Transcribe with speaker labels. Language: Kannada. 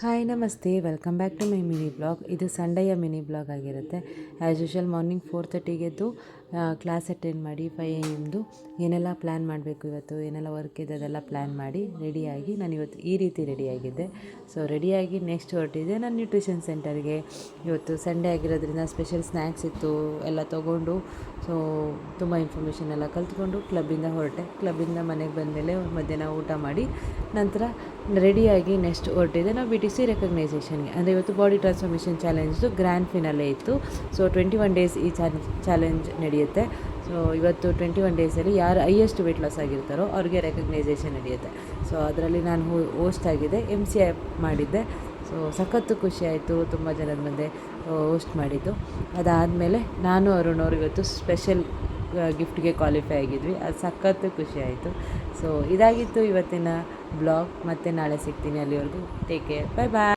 Speaker 1: ಹಾಯ್ ನಮಸ್ತೆ, welcome back to my mini blog. ಇದು ಸಂಡೆಯ ಮಿನಿ ಬ್ಲಾಗ್ ಆಗಿರುತ್ತೆ. ಆ್ಯಸ್ ಯೂಶುವಲ್ ಮಾರ್ನಿಂಗ್ 4:30 ಎದ್ದು ಕ್ಲಾಸ್ ಅಟೆಂಡ್ ಮಾಡಿ 5 AM ಏನೆಲ್ಲ ಪ್ಲ್ಯಾನ್ ಮಾಡಬೇಕು, ಇವತ್ತು ಏನೆಲ್ಲ ವರ್ಕ್ ಇದೆ ಅದೆಲ್ಲ ಪ್ಲ್ಯಾನ್ ಮಾಡಿ ರೆಡಿಯಾಗಿ ನಾನು ಇವತ್ತು ಈ ರೀತಿ ರೆಡಿಯಾಗಿದ್ದೆ. ಸೊ ರೆಡಿಯಾಗಿ ನೆಕ್ಸ್ಟ್ ಹೊರಟಿದ್ದೆ ನಾನು ನ್ಯೂಟ್ರಿಷನ್ ಸೆಂಟರ್ಗೆ. ಇವತ್ತು ಸಂಡೇ ಆಗಿರೋದ್ರಿಂದ ಸ್ಪೆಷಲ್ ಸ್ನ್ಯಾಕ್ಸ್ ಇತ್ತು, ಎಲ್ಲ ತೊಗೊಂಡು ಸೊ ತುಂಬ ಇನ್ಫಾರ್ಮೇಷನ್ ಎಲ್ಲ ಕಲ್ತ್ಕೊಂಡು ಕ್ಲಬ್ಬಿಂದ ಹೊರಟೆ. ಕ್ಲಬ್ಬಿಂದ ಮನೆಗೆ ಬಂದಮೇಲೆ ಮಧ್ಯಾಹ್ನ ಊಟ ಮಾಡಿ ನಂತರ ರೆಡಿಯಾಗಿ ನೆಕ್ಸ್ಟ್ ಹೊರಟಿದ್ದೆ ನಾವು BTC ರೆಕಗ್ನೈಸೇಷನ್ಗೆ. ಅಂದರೆ ಇವತ್ತು ಬಾಡಿ ಟ್ರಾನ್ಸ್ಫಾರ್ಮೇಷನ್ ಚಾಲೆಂಜ್ದು ಗ್ರ್ಯಾಂಡ್ ಫಿನಾಲೆ ಇತ್ತು. ಸೊ 21 ಡೇಸ್ ಈ ಚಾಲೆಂಜ್ ನಡೆಯುತ್ತೆ. ಸೊ ಇವತ್ತು 21 ಡೇಸಲ್ಲಿ ಯಾರು ಹೈಯೆಸ್ಟ್ ವೆಯ್ಟ್ ಲಾಸ್ ಆಗಿರ್ತಾರೋ ಅವ್ರಿಗೆ ರೆಕಗ್ನೈಸೇಷನ್ ನಡೆಯುತ್ತೆ. ಸೊ ಅದರಲ್ಲಿ ನಾನು ಹೋಸ್ಟ್ ಆಗಿದ್ದೆ, MC ಮಾಡಿದ್ದೆ. ಸೊ ಸಖತ್ತು ಖುಷಿ ಆಯಿತು, ತುಂಬ ಜನದ ಮುಂದೆ ಹೋಸ್ಟ್ ಮಾಡಿದ್ದು. ಅದಾದಮೇಲೆ ನಾನು ಅರುಣ್ ಅವರು ಇವತ್ತು ಸ್ಪೆಷಲ್ ಗಿಫ್ಟ್ಗೆ ಕ್ವಾಲಿಫೈ ಆಗಿದ್ವಿ. ಅದು ಸಖತ್ತು ಖುಷಿ ಆಯಿತು. ಸೊ ಇದಾಗಿತ್ತು ಇವತ್ತಿನ ಬ್ಲಾಗ್. ಮತ್ತೆ ನಾಳೆ ಸಿಗ್ತೀನಿ. ಅಲ್ಲಿವರೆಗೂ ಟೇಕ್ ಕೇರ್, ಬಾಯ್ ಬಾಯ್.